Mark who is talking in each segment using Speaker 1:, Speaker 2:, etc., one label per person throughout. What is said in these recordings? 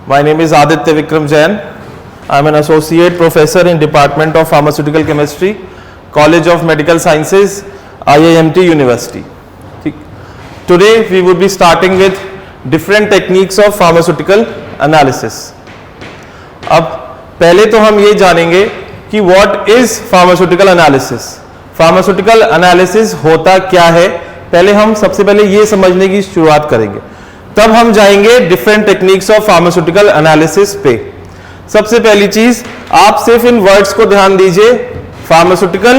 Speaker 1: My name is Aditya Vikram Jain. I am an associate professor in Department of Pharmaceutical Chemistry, College of Medical Sciences, IIMT University. Today we would be starting with different techniques of pharmaceutical analysis. अब पहले तो हम ये जानेंगे कि what is pharmaceutical analysis. Pharmaceutical analysis होता क्या है, पहले हम सबसे पहले ये समझने की शुरुआत करेंगे, तब हम जाएंगे different techniques of pharmaceutical analysis पे। सबसे पहली चीज, आप सिर्फ इन वर्ड्स को ध्यान दीजिए। फार्मास्यूटिकल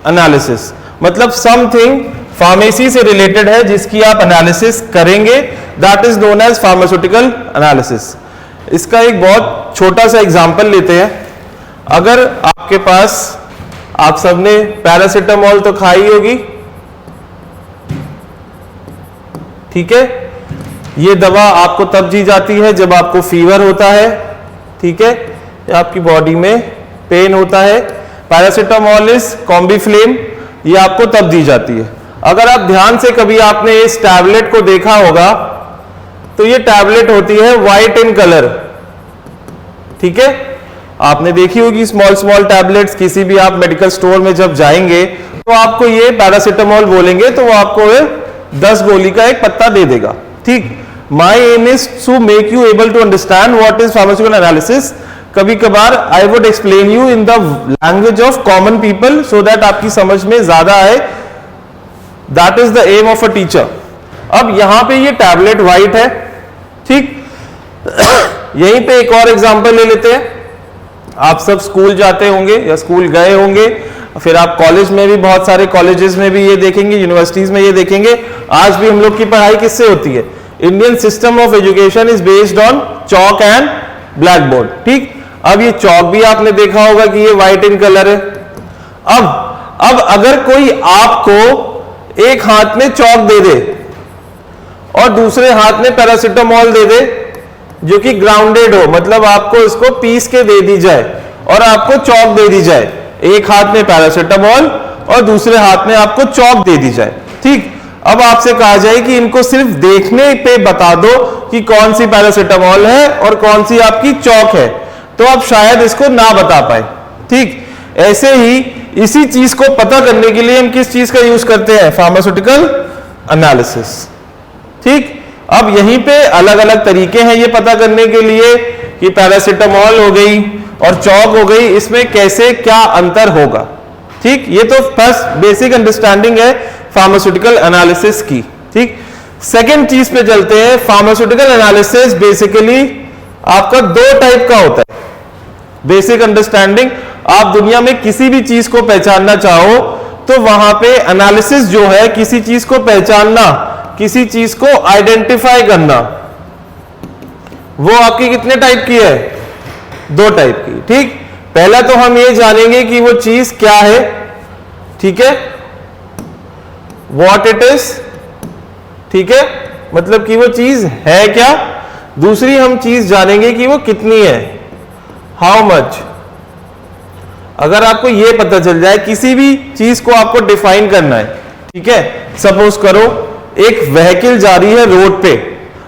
Speaker 1: एनालिसिस मतलब समथिंग फार्मेसी से रिलेटेड है जिसकी आप एनालिसिस करेंगे, that is known as pharmaceutical analysis. इसका एक बहुत छोटा सा एग्जांपल लेते हैं। अगर आपके पास, आप सबने पैरासिटामोल तो खाई होगी, ठीक है। ये दवा आपको तब दी जाती है जब आपको फीवर होता है, ठीक है, आपकी बॉडी में पेन होता है। पैरासिटामोल इज कॉम्बीफ्लेम, ये आपको तब दी जाती है। अगर आप ध्यान से कभी आपने इस टैबलेट को देखा होगा तो ये टैबलेट होती है व्हाइट इन कलर, ठीक है। आपने देखी होगी स्मॉल स्मॉल टैबलेट्स, किसी भी आप मेडिकल स्टोर में जब जाएंगे तो आपको ये पैरासिटामोल बोलेंगे तो वो आपको 10 गोली का एक पत्ता दे देगा, ठीक। My aim is to make you able to understand what is pharmaceutical analysis. कभी कभार I would explain you in the language of common people so that आपकी समझ में ज्यादा आए। That is the aim of a teacher. अब यहां पे ये टैबलेट व्हाइट है, ठीक। यहीं पे एक और एग्जांपल ले लेते हैं। आप सब स्कूल जाते होंगे या स्कूल गए होंगे, फिर आप कॉलेज में भी, बहुत सारे कॉलेजेस में भी ये देखेंगे, यूनिवर्सिटीज में ये देखेंगे। आज भी हम लोग की पढ़ाई किससे होती है? Indian system of education is based on chalk and black board, ठीक। अब ये चॉक भी आपने देखा होगा कि ये व्हाइट इन कलर है। अब अगर कोई आपको एक हाथ में चॉक दे दे और दूसरे हाथ में पैरासिटामोल दे दे जो कि ग्राउंडेड हो, मतलब आपको इसको पीस के दे दी जाए और आपको चॉक दे दी जाए, एक हाथ में पैरासिटामोल और दूसरे हाथ में आपको चॉक दे दी जाए, ठीक। अब आपसे कहा जाए कि इनको सिर्फ देखने पे बता दो कि कौन सी पैरासिटामोल है और कौन सी आपकी चॉक है, तो आप शायद इसको ना बता पाए, ठीक। ऐसे ही इसी चीज को पता करने के लिए हम किस चीज का यूज करते हैं? फार्मास्यूटिकल एनालिसिस, ठीक। अब यहीं पे अलग अलग तरीके हैं ये पता करने के लिए कि पैरासिटामोल हो गई और चॉक हो गई, इसमें कैसे क्या अंतर होगा, ठीक। ये तो फर्स्ट बेसिक अंडरस्टैंडिंग है फार्मास्यूटिकल एनालिसिस की, ठीक। सेकंड चीज पे चलते हैं। फार्मास्यूटिकल एनालिसिस बेसिकली आपका 2 टाइप का होता है। बेसिक अंडरस्टैंडिंग, आप दुनिया में किसी भी चीज को पहचानना चाहो तो वहां पे एनालिसिस जो है, किसी चीज को पहचानना, किसी चीज को आइडेंटिफाई करना, वो आपकी कितने टाइप की है? 2 टाइप की, ठीक। पहला तो हम ये जानेंगे कि वो चीज क्या है, ठीक है, व्हाट इट इज, ठीक है, मतलब कि वो चीज है क्या। दूसरी हम चीज जानेंगे कि वो कितनी है, हाउ मच। अगर आपको ये पता चल जाए, किसी भी चीज को आपको डिफाइन करना है, ठीक है। सपोज करो एक व्हीकल जा रही है रोड पे,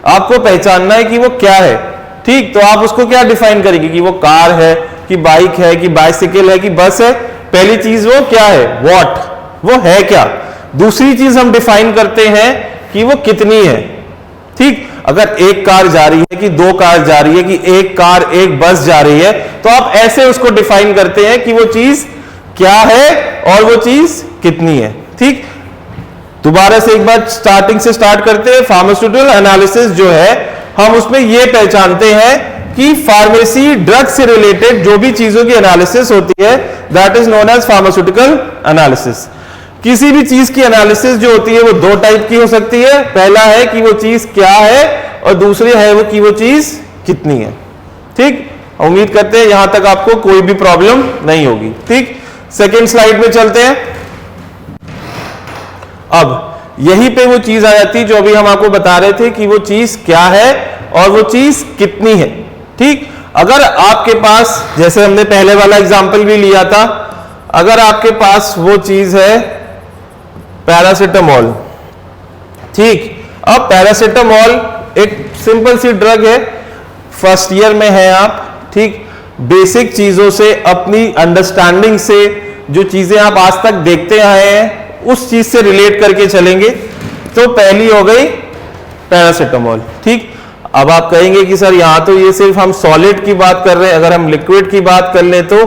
Speaker 1: आपको पहचानना है कि वो क्या है, ठीक। तो आप उसको क्या डिफाइन करेंगे कि वो कार है कि बाइक है कि बाइसिकल है कि बस है। पहली चीज वो क्या है, व्हाट, वो है क्या। दूसरी चीज हम डिफाइन करते हैं कि वो कितनी है, ठीक। अगर एक कार जा रही है कि 2 कार जा रही है कि एक कार एक बस जा रही है, तो आप ऐसे उसको डिफाइन करते हैं कि वो चीज क्या है और वो चीज कितनी है, ठीक। दोबारा से एक बार स्टार्टिंग से स्टार्ट करते हैं। फार्मास्यूटिकल एनालिसिस जो है, हम उसमें यह पहचानते हैं कि फार्मेसी ड्रग से रिलेटेड जो भी चीजों की एनालिसिस होती है, that is known as pharmaceutical analysis. किसी भी चीज की एनालिसिस जो होती है वो 2 टाइप की हो सकती है। पहला है कि वो चीज क्या है और दूसरी है वो कि वो चीज कितनी है, ठीक। उम्मीद करते हैं यहां तक आपको कोई भी प्रॉब्लम नहीं होगी, ठीक। सेकेंड स्लाइड में चलते हैं। अब यहीं पे वो चीज आ जाती है जो अभी हम आपको बता रहे थे कि वो चीज क्या है और वो चीज कितनी है, ठीक। अगर आपके पास, जैसे हमने पहले वाला एग्जांपल भी लिया था, अगर आपके पास वो चीज है पैरासिटामोल, ठीक। अब पैरासिटामोल एक सिंपल सी ड्रग है, फर्स्ट ईयर में हैं आप, ठीक, बेसिक चीजों से, अपनी अंडरस्टैंडिंग से, जो चीजें आप आज तक देखते आए हैं उस चीज से रिलेट करके चलेंगे। तो पहली हो गई पैरासिटामोल, ठीक। अब आप कहेंगे कि सर यहां तो ये सिर्फ हम सॉलिड की बात कर रहे हैं, अगर हम लिक्विड की बात कर लें तो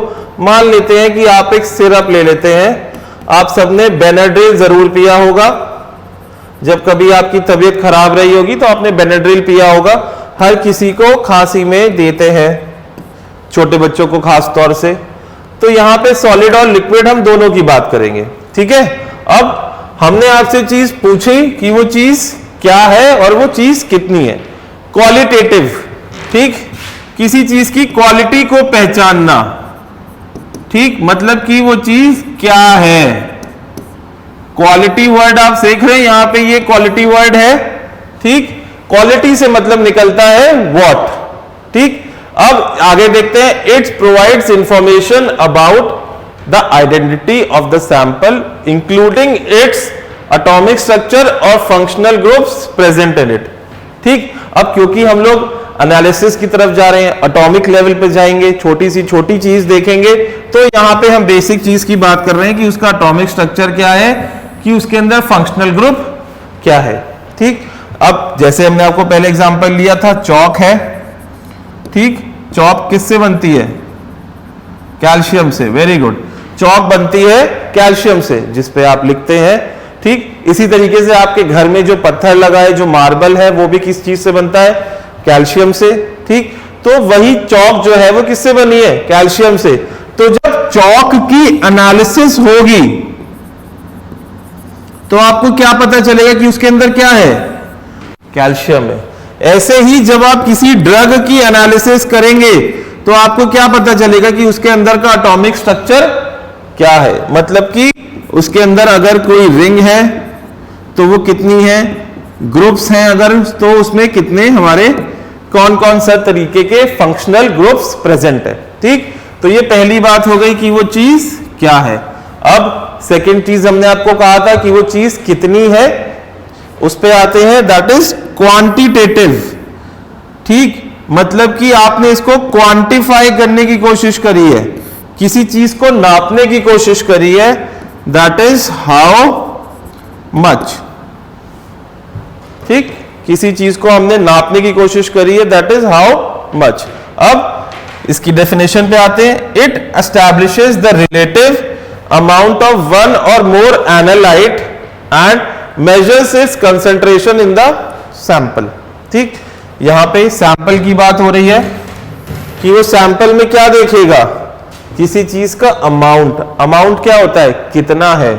Speaker 1: मान लेते हैं कि आप एक सिरप ले लेते हैं। आप सबने बेनाड्रिल जरूर पिया होगा, जब कभी आपकी तबीयत खराब रही होगी तो आपने बेनाड्रिल पिया होगा। हर किसी को खांसी में देते हैं, छोटे बच्चों को खास तौर से। तो यहां पे सॉलिड और लिक्विड हम दोनों की बात करेंगे, ठीक है। अब हमने आपसे चीज पूछी कि वो चीज क्या है और वो चीज कितनी है, क्वालिटेटिव, ठीक, किसी चीज की क्वालिटी को पहचानना, ठीक, मतलब कि वो चीज क्या है। क्वालिटी वर्ड आप देख रहे हैं यहां पे, ये क्वालिटी वर्ड है, ठीक। क्वालिटी से मतलब निकलता है व्हाट, ठीक। अब आगे देखते हैं, its provides information about the identity of the sample including its atomic structure और functional groups present in it, ठीक। अब क्योंकि हम लोग एनालिसिस की तरफ जा रहे हैं, एटॉमिक लेवल पे जाएंगे, छोटी सी छोटी चीज देखेंगे, तो यहां पे हम बेसिक चीज की बात कर रहे हैं कि उसका एटॉमिक स्ट्रक्चर क्या है, कि उसके अंदर फंक्शनल ग्रुप क्या है, ठीक। अब जैसे हमने आपको पहले एग्जांपल लिया था, चौक है, ठीक। चौक किससे बनती है, कैल्शियम से, वेरी गुड। चौक बनती है कैल्शियम से, जिसपे आप लिखते हैं, ठीक। इसी तरीके से आपके घर में जो पत्थर लगा है, जो मार्बल है, वो भी किस चीज से बनता है, कैल्शियम से, ठीक। तो वही चौक जो है वो किससे बनी है, कैल्शियम से। तो जब चौक की एनालिसिस होगी तो आपको क्या पता चलेगा कि उसके अंदर क्या है, कैल्शियम है। ऐसे ही जब आप किसी ड्रग की एनालिसिस करेंगे तो आपको क्या पता चलेगा कि उसके अंदर का एटॉमिक स्ट्रक्चर क्या है, मतलब कि उसके अंदर अगर कोई रिंग है तो वो कितनी है, ग्रुप्स हैं अगर तो उसमें कितने हमारे कौन कौन सा तरीके के फंक्शनल ग्रुप्स प्रेजेंट है, ठीक। तो ये पहली बात हो गई कि वो चीज क्या है। अब सेकंड चीज हमने आपको कहा था कि वो चीज कितनी है, उस पे आते हैं, दैट इज क्वांटिटेटिव, ठीक। मतलब कि आपने इसको क्वांटिफाई करने की कोशिश करी है, किसी चीज को नापने की कोशिश करी है, दैट इज हाउ मच, ठीक। किसी चीज को हमने नापने की कोशिश करी है, दैट इज हाउ मच। अब इसकी डेफिनेशन पे आते हैं, it establishes the relative amount of one और more analyte and measures its concentration in the sample, ठीक। यहां पे सैंपल की बात हो रही है कि वो सैंपल में क्या देखेगा, किसी चीज का अमाउंट, अमाउंट क्या होता है, कितना है,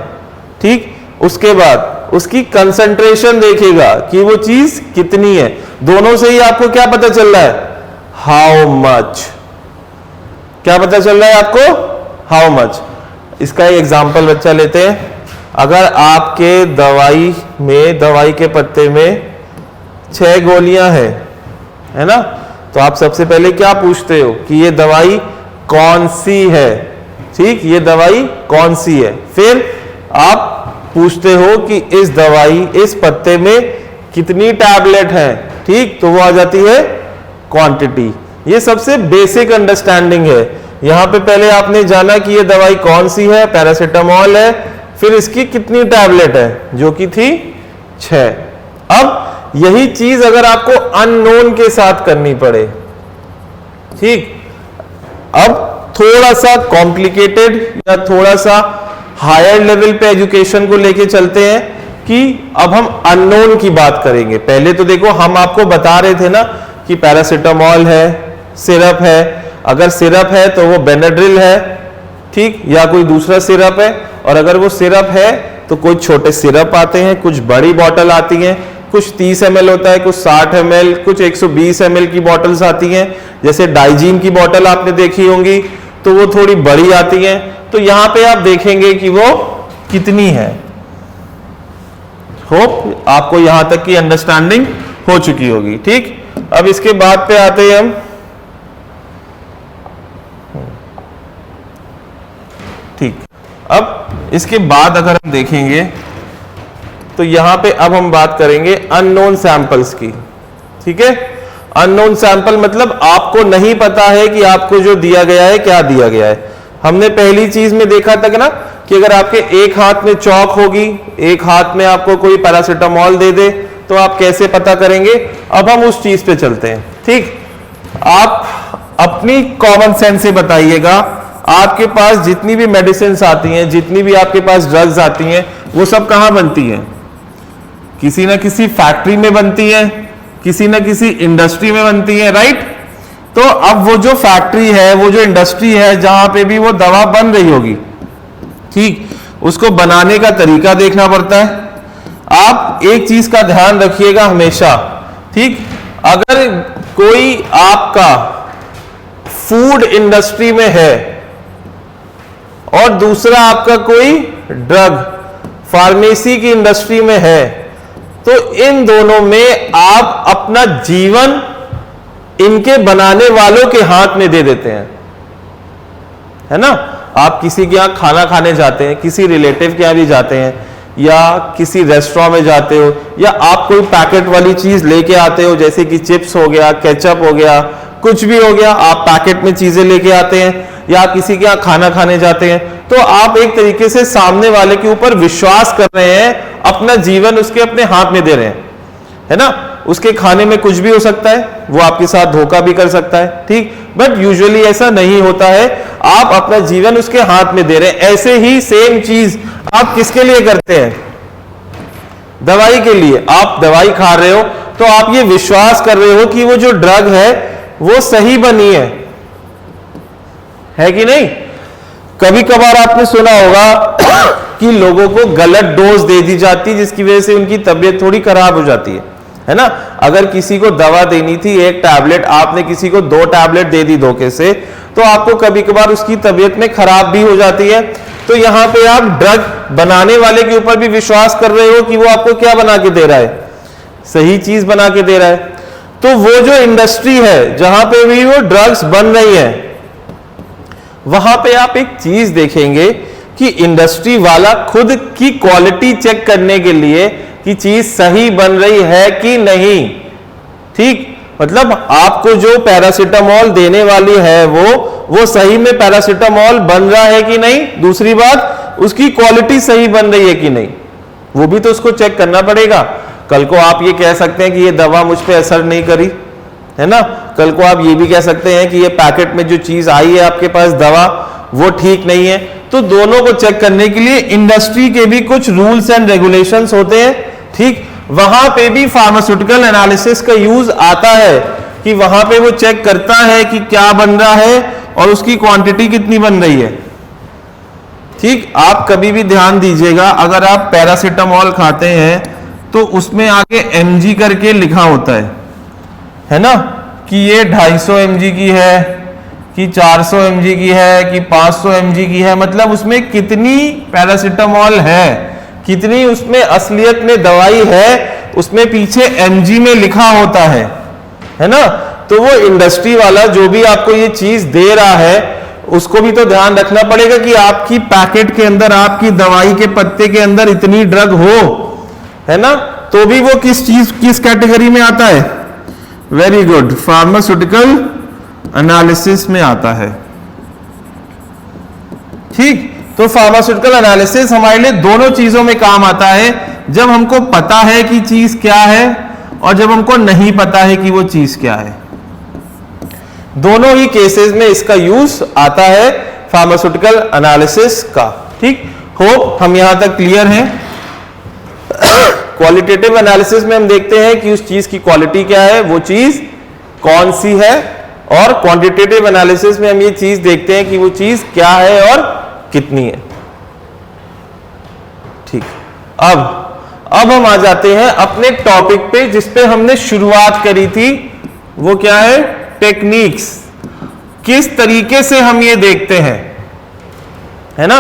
Speaker 1: ठीक। उसके बाद उसकी कंसंट्रेशन देखेगा कि वो चीज कितनी है। दोनों से ही आपको क्या पता चल रहा है, हाउ मच, क्या पता चल रहा है आपको, हाउ मच। इसका एक एग्जांपल बच्चा लेते हैं, अगर आपके दवाई में, दवाई के पत्ते में 6 गोलियां हैं, है ना, तो आप सबसे पहले क्या पूछते हो कि ये दवाई कौन सी है, ठीक, ये दवाई कौन सी है। फिर आप पूछते हो कि इस दवाई, इस पत्ते में कितनी टैबलेट है, ठीक, तो वो आ जाती है क्वांटिटी। ये सबसे बेसिक अंडरस्टैंडिंग है। यहां पे पहले आपने जाना कि ये दवाई कौन सी है, पैरासिटामोल है, फिर इसकी कितनी टैबलेट है, जो कि थी 6। अब यही चीज अगर आपको अननोन के साथ करनी पड़े, ठीक, अब थोड़ा सा कॉम्प्लिकेटेड या थोड़ा सा हायर लेवल पे एजुकेशन को लेके चलते हैं कि अब हम अननोन की बात करेंगे। पहले तो देखो हम आपको बता रहे थे ना कि पैरासिटामोल है, सिरप है, अगर सिरप है तो वो बेनाड्रिल है, ठीक, या कोई दूसरा सिरप है। और अगर वो सिरप है तो कुछ छोटे सिरप आते हैं, कुछ बड़ी बॉटल आती हैं, कुछ 30 ml होता है, कुछ 60 ml, कुछ 120 ml की बॉटल्स आती हैं। जैसे डाइजीन की बॉटल आपने देखी होंगी तो वो थोड़ी बड़ी आती हैं। तो यहां पे आप देखेंगे कि वो कितनी है। होप आपको यहां तक की अंडरस्टैंडिंग हो चुकी होगी, ठीक। अब इसके बाद पे आते हैं हम, ठीक। अब इसके बाद अगर हम देखेंगे तो यहां पे अब हम बात करेंगे अननोन सैंपल्स की, ठीक है। अननोन सैंपल मतलब आपको नहीं पता है कि आपको जो दिया गया है क्या दिया गया है। हमने पहली चीज में देखा था कि ना कि अगर आपके एक हाथ में चौक होगी, एक हाथ में आपको कोई पैरासीटामोल दे दे तो आप कैसे पता करेंगे। अब हम उस चीज पे चलते हैं। ठीक, आप अपनी कॉमन सेंस से बताइएगा, आपके पास जितनी भी मेडिसिन आती हैं, जितनी भी आपके पास ड्रग्स आती हैं, वो सब कहां बनती हैं? किसी ना किसी फैक्ट्री में बनती है, किसी ना किसी इंडस्ट्री में बनती है, राइट। तो अब वो जो फैक्ट्री है, वो जो इंडस्ट्री है जहां पे भी वो दवा बन रही होगी, ठीक, उसको बनाने का तरीका देखना पड़ता है। आप एक चीज का ध्यान रखिएगा हमेशा, ठीक, अगर कोई आपका फूड इंडस्ट्री में है और दूसरा आपका कोई ड्रग फार्मेसी की इंडस्ट्री में है, तो इन दोनों में आप अपना जीवन इनके बनाने वालों के हाथ में दे देते हैं, है ना। आप किसी के यहां खाना खाने जाते हैं, किसी रिलेटिव के यहां भी जाते हैं, या किसी रेस्टोरेंट में जाते हो, या आप कोई पैकेट वाली चीज लेके आते हो, जैसे कि चिप्स हो गया, केचप हो गया, कुछ भी हो गया, आप पैकेट में चीजें लेके आते हैं, या आप किसी के यहां खाना खाने जाते हैं, तो आप एक तरीके से सामने वाले के ऊपर विश्वास कर रहे हैं, अपना जीवन उसके अपने हाथ में दे रहे हैं, है ना। उसके खाने में कुछ भी हो सकता है, वो आपके साथ धोखा भी कर सकता है, ठीक, बट यूजुअली ऐसा नहीं होता है। आप अपना जीवन उसके हाथ में दे रहे हैं। ऐसे ही सेम चीज आप किसके लिए करते हैं? दवाई के लिए। आप दवाई खा रहे हो तो आप ये विश्वास कर रहे हो कि वो जो ड्रग है वो सही बनी है कि नहीं। कभी कभार आपने सुना होगा कि लोगों को गलत डोज दे दी जाती है, जिसकी वजह से उनकी तबीयत थोड़ी खराब हो जाती है ना। अगर किसी को दवा देनी थी 1 टैबलेट, आपने किसी को 2 टैबलेट दे दी धोखे से, तो आपको कभी कभार उसकी तबीयत में खराब भी हो जाती है। तो यहां पे आप ड्रग बनाने वाले के ऊपर भी विश्वास कर रहे हो कि वो आपको क्या बना के दे रहा है, सही चीज बना के दे रहा है। तो वो जो इंडस्ट्री है जहां पे भी वो ड्रग्स बन रही है, वहां पे आप एक चीज देखेंगे कि इंडस्ट्री वाला खुद की क्वालिटी चेक करने के लिए कि चीज सही बन रही है कि नहीं, ठीक, मतलब आपको जो पैरासीटामोल देने वाली है वो सही में पैरासीटामोल बन रहा है कि नहीं। दूसरी बात, उसकी क्वालिटी सही बन रही है कि नहीं, वो भी तो उसको चेक करना पड़ेगा। कल को आप ये कह सकते हैं कि ये दवा मुझ पे असर नहीं करी, है ना। कल को आप ये भी कह सकते हैं कि ये पैकेट में जो चीज आई है आपके पास दवा, वो ठीक नहीं है। तो दोनों को चेक करने के लिए इंडस्ट्री के भी कुछ रूल्स एंड रेगुलेशंस होते हैं, ठीक। वहां पे भी फार्मास्यूटिकल एनालिसिस का यूज आता है कि वहां पे वो चेक करता है कि क्या बन रहा है और उसकी क्वांटिटी कितनी बन रही है, ठीक। आप कभी भी ध्यान दीजिएगा, अगर आप पैरासीटामोल खाते हैं तो उसमें आगे mg करके लिखा होता है ना, कि ये 250 mg की है, कि 400 mg की है, कि 500 mg की है, मतलब उसमें कितनी पैरासीटामोल है, कितनी उसमें असलियत में दवाई है, उसमें पीछे mg में लिखा होता है ना। तो वो इंडस्ट्री वाला जो भी आपको ये चीज दे रहा है, उसको भी तो ध्यान रखना पड़ेगा कि आपकी पैकेट के अंदर, आपकी दवाई के पत्ते के अंदर इतनी ड्रग हो, है ना, तो भी वो किस कैटेगरी में आता है। वेरी गुड, फार्मास्यूटिकल एनालिसिस में आता है, ठीक। तो फार्मास्यूटिकल एनालिसिस हमारे लिए दोनों चीजों में काम आता है, जब हमको पता है कि चीज क्या है और जब हमको नहीं पता है कि वो चीज क्या है। दोनों ही केसेस में इसका यूज आता है फार्मास्यूटिकल एनालिसिस का, ठीक। होप हम यहां तक क्लियर हैं। क्वालिटेटिव एनालिसिस में हम देखते हैं कि उस चीज की क्वालिटी क्या है, वो चीज कौन सी है, और क्वांटिटेटिव एनालिसिस में हम ये चीज देखते हैं कि वो चीज क्या है और कितनी है, ठीक। अब हम आ जाते हैं अपने टॉपिक पे जिस पे हमने शुरुआत करी थी, वो क्या है, टेक्निक्स। किस तरीके से हम ये देखते हैं, है ना।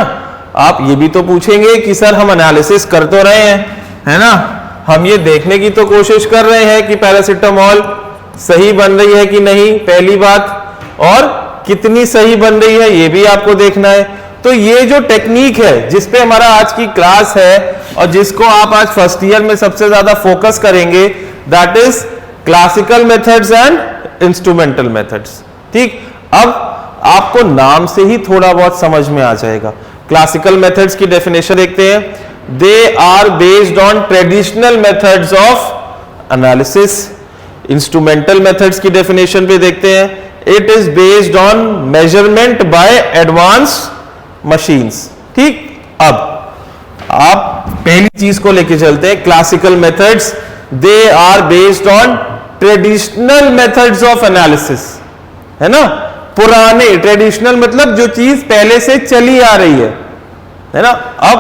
Speaker 1: आप ये भी तो पूछेंगे कि सर हम एनालिसिस कर तो रहे हैं, है ना, हम ये देखने की तो कोशिश कर रहे हैं कि पैरासीटामोल सही बन रही है कि नहीं, पहली बात, और कितनी सही बन रही है ये भी आपको देखना है। तो ये जो टेक्निक है जिस पे हमारा आज की क्लास है और जिसको आप आज फर्स्ट ईयर में सबसे ज्यादा फोकस करेंगे, that is classical methods and instrumental methods. ठीक, अब आपको नाम से ही थोड़ा बहुत समझ में आ जाएगा। क्लासिकल मेथड्स की डेफिनेशन देखते हैं, they are based on traditional methods of analysis. Instrumental methods की डेफिनेशन पे देखते हैं, it is based on measurement by advanced machines. ठीक, अब आप पहली चीज को लेके चलते हैं, classical methods they are based on traditional methods of analysis, है ना। पुराने, ट्रेडिशनल मतलब जो चीज पहले से चली आ रही है ना। अब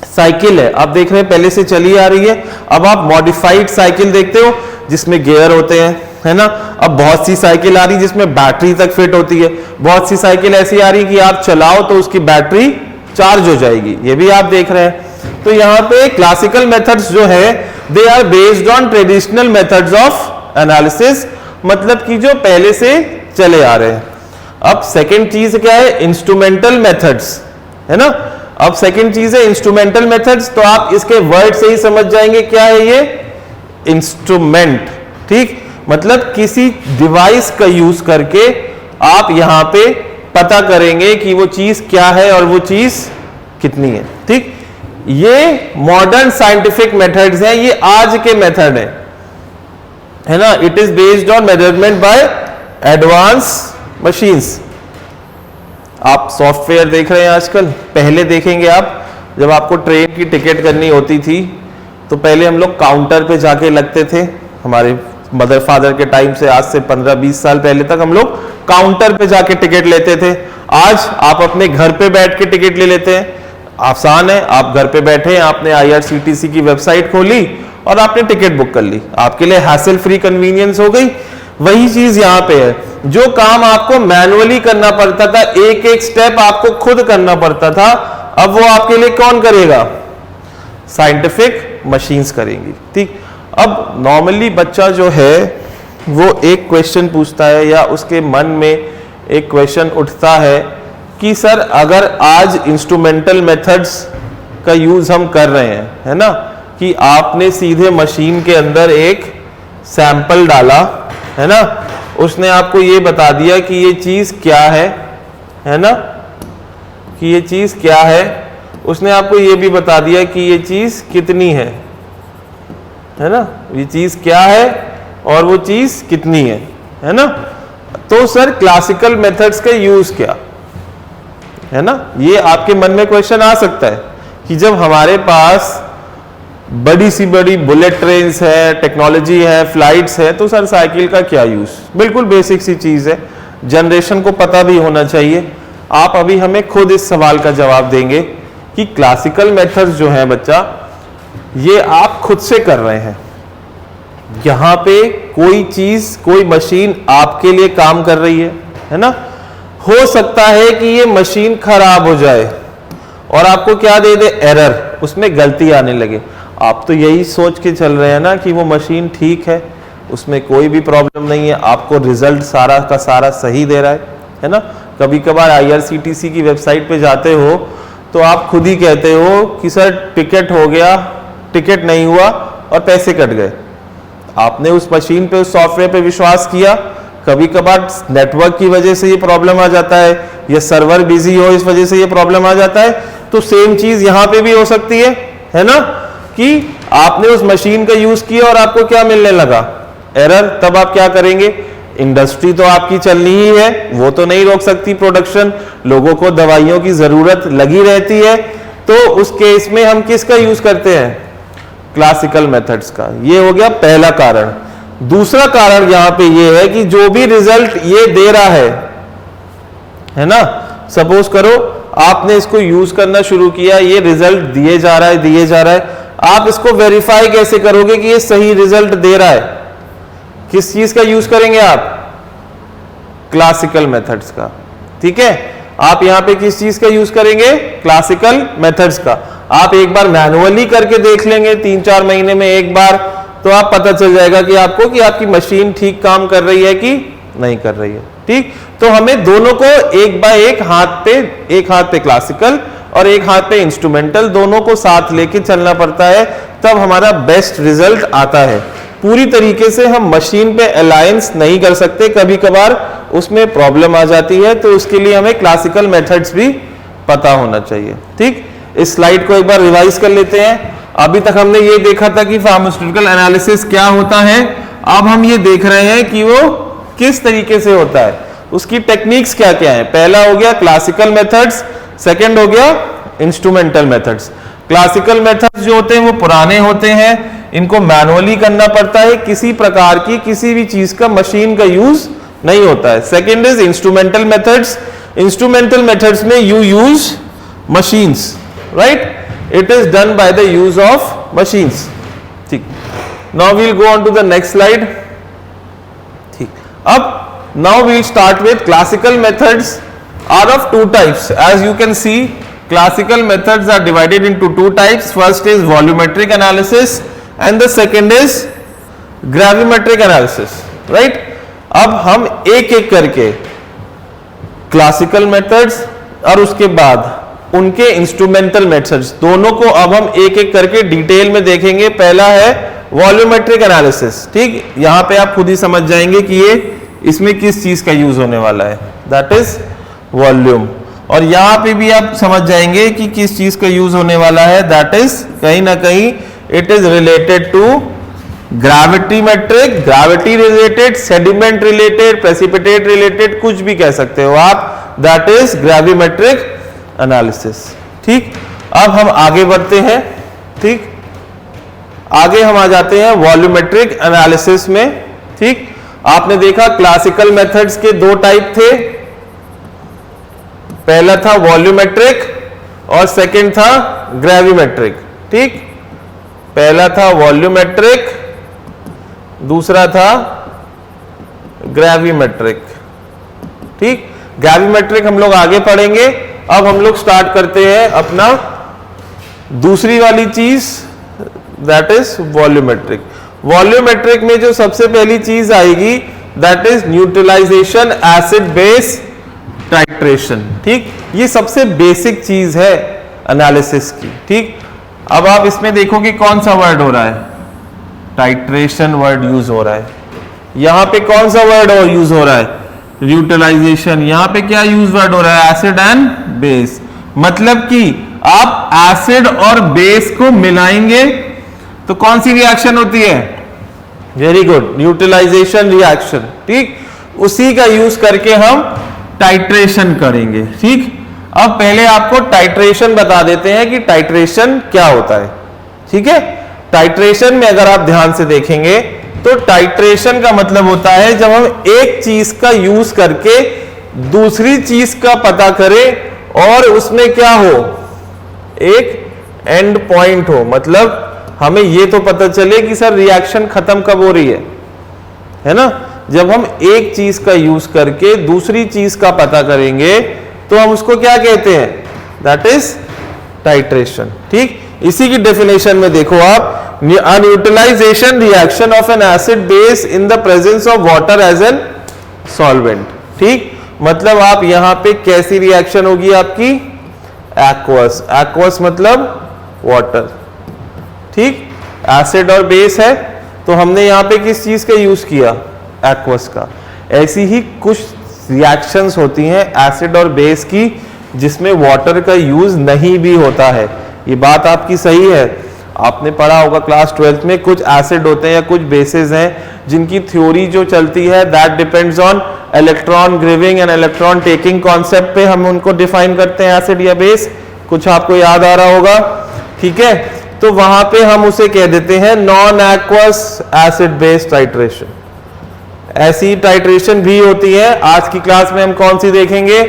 Speaker 1: साइकिल है, आप देख रहे हैं पहले से चली आ रही है, अब आप मॉडिफाइड साइकिल देखते हो जिसमें गियर होते हैं, है ना। अब बहुत सी साइकिल आ रही है जिसमें बैटरी तक फिट होती है, बहुत सी साइकिल ऐसी आ रही है कि आप चलाओ तो उसकी बैटरी चार्ज हो जाएगी, ये भी आप देख रहे हैं। तो यहां पे क्लासिकल मेथड्स जो है they are based on traditional methods of analysis, मतलब कि जो पहले से चले आ रहे हैं। अब सेकंड चीज क्या है, इंस्ट्रूमेंटल मेथड्स, है ना। अब सेकंड चीज है इंस्ट्रूमेंटल मेथड्स, तो आप इसके वर्ड से ही समझ जाएंगे क्या है ये, इंस्ट्रूमेंट। ठीक, मतलब किसी डिवाइस का यूज करके आप यहां पे पता करेंगे कि वो चीज क्या है और वो चीज कितनी है। ठीक, ये मॉडर्न साइंटिफिक मेथड्स हैं, ये आज के मेथड है ना। It is based on measurement by advance machines. आप सॉफ्टवेयर देख रहे हैं आजकल, पहले देखेंगे आप जब आपको ट्रेन की टिकट करनी होती थी तो पहले हम लोग काउंटर पे जाके लगते थे। हमारे मदर फादर के टाइम से, आज से 15-20 साल पहले तक हम लोग काउंटर पे जाके टिकट लेते थे। आज आप अपने घर पे बैठ के टिकट ले लेते हैं, आसान है। आप घर पे बैठे, आपने IRCTC की वेबसाइट खोली और आपने टिकट बुक कर ली, आपके लिए हैसल फ्री कन्वीनियंस हो गई। वही चीज यहां पे है, जो काम आपको मैनुअली करना पड़ता था, एक एक स्टेप आपको खुद करना पड़ता था, अब वो आपके लिए कौन करेगा, साइंटिफिक मशीन्स करेंगी। ठीक, अब नॉर्मली बच्चा जो है वो एक क्वेश्चन पूछता है या उसके मन में एक क्वेश्चन उठता है कि सर अगर आज इंस्ट्रूमेंटल मेथड्स का यूज हम कर रहे हैं, है ना, कि आपने सीधे मशीन के अंदर एक सैंपल डाला, है ना, उसने आपको ये बता दिया कि ये चीज क्या है ना, कि ये चीज क्या है, उसने आपको ये भी बता दिया कि ये चीज कितनी है ना, ये चीज क्या है और वो चीज कितनी है ना। तो सर क्लासिकल मेथड्स का यूज क्या है ना, ये आपके मन में क्वेश्चन आ सकता है कि जब हमारे पास बड़ी सी बड़ी बुलेट ट्रेन्स है, टेक्नोलॉजी है, फ्लाइट्स है, तो सर साइकिल का क्या यूज। बिल्कुल बेसिक सी चीज है, जनरेशन को पता भी होना चाहिए। आप अभी हमें खुद इस सवाल का जवाब देंगे कि क्लासिकल मेथड्स जो है बच्चा, ये आप खुद से कर रहे हैं। यहां पे कोई चीज, कोई मशीन आपके लिए काम कर रही है ना। हो सकता है कि ये मशीन खराब हो जाए और आपको क्या दे दे, एरर, उसमें गलती आने लगे। आप तो यही सोच के चल रहे हैं ना कि वो मशीन ठीक है, उसमें कोई भी प्रॉब्लम नहीं है, आपको रिजल्ट सारा का सारा सही दे रहा है ना। कभी कभार IRCTC की वेबसाइट पे जाते हो तो आप खुद ही कहते हो कि सर टिकट हो गया, टिकट नहीं हुआ और पैसे कट गए। आपने उस मशीन पे, उस सॉफ्टवेयर पे विश्वास किया, कभी कभार नेटवर्क की वजह से ये प्रॉब्लम आ जाता है या सर्वर बिजी हो इस वजह से ये प्रॉब्लम आ जाता है। तो सेम चीज यहां पे भी हो सकती है ना, कि आपने उस मशीन का यूज किया और आपको क्या मिलने लगा, एरर। तब आप क्या करेंगे, इंडस्ट्री तो आपकी चलनी ही है, वो तो नहीं रोक सकती प्रोडक्शन, लोगों को दवाइयों की जरूरत लगी रहती है, तो उस केस में हम किसका यूज करते हैं, क्लासिकल मेथड्स का। ये हो गया पहला कारण। दूसरा कारण यहां पे ये है कि जो भी रिजल्ट ये दे रहा है ना, सपोज करो आपने इसको यूज करना शुरू किया, ये रिजल्ट दिए जा रहा है, आप इसको वेरीफाई कैसे करोगे कि ये सही रिजल्ट दे रहा है, किस चीज का यूज करेंगे आप, क्लासिकल मेथड्स का। ठीक है, आप यहां पे किस चीज का यूज करेंगे, क्लासिकल मेथड्स का। आप एक बार मैनुअली करके देख लेंगे 3-4 महीने में एक बार, तो आप पता चल जाएगा कि आपको कि आपकी मशीन ठीक काम कर रही है कि नहीं कर रही है। ठीक, तो हमें दोनों को एक हाथ पे क्लासिकल और एक हाथ पे इंस्ट्रूमेंटल, दोनों को साथ लेके चलना पड़ता है, तब हमारा बेस्ट रिजल्ट आता है। पूरी तरीके से हम मशीन पे अलायंस नहीं कर सकते, कभी कभार उसमें प्रॉब्लम आ जाती है, तो उसके लिए हमें क्लासिकल मेथड्स भी पता होना चाहिए। ठीक, इस स्लाइड को एक बार रिवाइज कर लेते हैं। अभी तक हमने ये देखा था कि फार्मास्यूटिकल एनालिसिस क्या होता है, अब हम ये देख रहे हैं कि वो किस तरीके से होता है, उसकी टेक्निक्स क्या क्या है। पहला हो गया क्लासिकल मेथड्स, सेकंड हो गया इंस्ट्रूमेंटल मेथड्स। क्लासिकल मेथड्स जो होते हैं वो पुराने होते हैं, इनको मैनुअली करना पड़ता है, किसी प्रकार की किसी भी चीज का मशीन का यूज नहीं होता है। Second is instrumental methods. Instrumental methods में you use machines, right, it is done by the use of machines. ठीक, now we'll go on to the next slide. ठीक, अब now we'll start with classical methods are of two types. As you can see, classical methods are divided into two types. First is volumetric analysis and the second is gravimetric analysis, right? अब हम एक एक करके classical methods और उसके बाद उनके instrumental methods दोनों को अब हम एक एक करके डिटेल में देखेंगे। पहला है वॉल्यूमेट्रिक एनालिसिस। ठीक, यहां पे आप खुद ही समझ जाएंगे कि ये इसमें किस चीज का यूज होने वाला है, दैट इज वॉल्यूम। और यहां पे भी आप समझ जाएंगे कि किस चीज का यूज होने वाला है, दैट इज कहीं ना कहीं it is related to gravimetric, gravity related, sediment related, precipitate related, कुछ भी कह सकते हो आप, दैट इज ग्रेविमेट्रिक एनालिसिस। ठीक, अब हम आगे बढ़ते हैं। ठीक, आगे हम आ जाते हैं वॉल्यूमेट्रिक एनालिसिस में। ठीक, आपने देखा क्लासिकल मेथड्स के दो टाइप थे, पहला था वॉल्यूमेट्रिक और सेकंड था ग्रेविमेट्रिक। ठीक, पहला था वॉल्यूमेट्रिक, दूसरा था ग्रेविमेट्रिक। ठीक, ग्रेविमेट्रिक हम लोग आगे पढ़ेंगे। अब हम लोग स्टार्ट करते हैं अपना दूसरी वाली चीज, दैट इज वॉल्यूमेट्रिक। वॉल्यूमेट्रिक में जो सबसे पहली चीज आएगी that is neutralisation acid base titration. ठीक, ये सबसे बेसिक चीज है एनालिसिस की। ठीक, अब आप इसमें देखो कि कौन सा वर्ड हो रहा है, टाइट्रेशन वर्ड यूज हो रहा है। यहां पे कौन सा वर्ड और यूज हो रहा है, न्यूट्रलाइजेशन। यहां पे क्या यूज वर्ड हो रहा है, एसिड एंड बेस। मतलब कि आप एसिड और बेस को मिलाएंगे तो कौन सी रिएक्शन होती है, वेरी गुड, न्यूट्रलाइजेशन रिएक्शन। ठीक, उसी का यूज करके हम टाइट्रेशन करेंगे। ठीक, अब पहले आपको टाइट्रेशन बता देते हैं कि टाइट्रेशन क्या होता है। ठीक है, टाइट्रेशन में अगर आप ध्यान से देखेंगे तो टाइट्रेशन का मतलब होता है जब हम एक चीज का यूज करके दूसरी चीज का पता करें और उसमें क्या हो, एक एंड पॉइंट हो। मतलब हमें यह तो पता चले कि सर रिएक्शन खत्म कब हो रही है ना। जब हम एक चीज का यूज करके दूसरी चीज का पता करेंगे तो हम उसको क्या कहते हैं, दैट इज टाइट्रेशन। ठीक, इसी की डेफिनेशन में देखो आप, neutralisation reaction of an acid base in the presence of water as an solvent. ठीक, मतलब आप यहां पे कैसी रिएक्शन होगी आपकी, एक्वस। एक्वस मतलब वाटर। ठीक, एसिड और बेस है तो हमने यहां पे किस चीज का यूज किया, एक्वस का। ऐसी ही कुछ रिएक्शंस होती हैं एसिड और बेस की जिसमें वाटर का यूज नहीं भी होता है। ये बात आपकी सही है, आपने पढ़ा होगा क्लास 12th में, कुछ एसिड होते हैं या कुछ बेसेस हैं जिनकी थ्योरी जो चलती है that depends on electron giving and electron taking concept पे हम उनको डिफाइन करते हैं एसिड या बेस। कुछ आपको याद आ रहा होगा, ठीक है। तो वहां पे हम उसे कह देते हैं non aqueous acid base titration. ऐसी टाइट्रेशन भी होती है। आज की क्लास में हम कौन सी देखेंगे,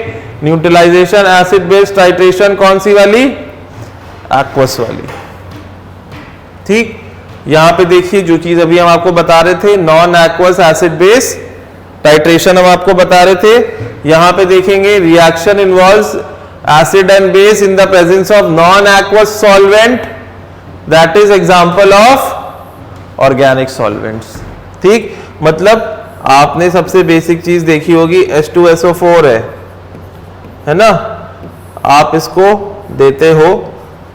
Speaker 1: न्यूट्रलाइजेशन एसिड बेस टाइट्रेशन। कौन सी वाली, एक्वस वाली। ठीक, यहां पे देखिए जो चीज अभी हम आपको बता रहे थे, non aqueous acid base titration हम आपको बता रहे थे। यहां पे देखेंगे reaction involves acid and base in the presence of non aqueous solvent, that is example of organic solvents. ठीक, मतलब आपने सबसे बेसिक चीज देखी होगी H2SO4 है ना। आप इसको देते हो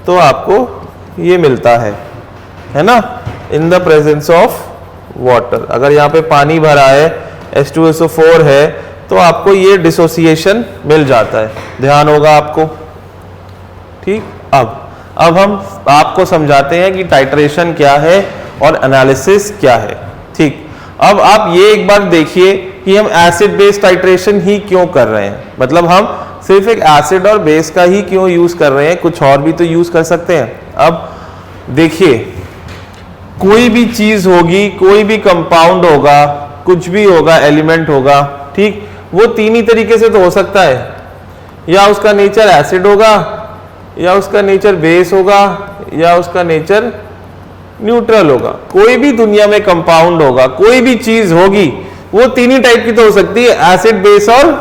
Speaker 1: तो आपको ये मिलता है ना, इन द प्रेजेंस ऑफ वाटर। अगर यहाँ पे पानी भरा है, H2SO4 है, तो आपको ये डिसोसिएशन मिल जाता है, ध्यान होगा आपको। ठीक, अब हम आपको समझाते हैं कि टाइट्रेशन क्या है और एनालिसिस क्या है। ठीक, अब आप ये एक बार देखिए कि हम एसिड बेस टाइट्रेशन ही क्यों कर रहे हैं, मतलब हम सिर्फ एक एसिड और बेस का ही क्यों यूज कर रहे हैं, कुछ और भी तो यूज कर सकते हैं। अब देखिए, कोई भी चीज होगी, कोई भी कंपाउंड होगा, कुछ भी होगा, एलिमेंट होगा, ठीक, वो तीन ही तरीके से तो हो सकता है, या उसका नेचर एसिड होगा, या उसका नेचर बेस होगा, या उसका नेचर न्यूट्रल होगा। कोई भी दुनिया में कंपाउंड होगा, कोई भी चीज होगी, वो तीन ही टाइप की तो हो सकती है, एसिड, बेस और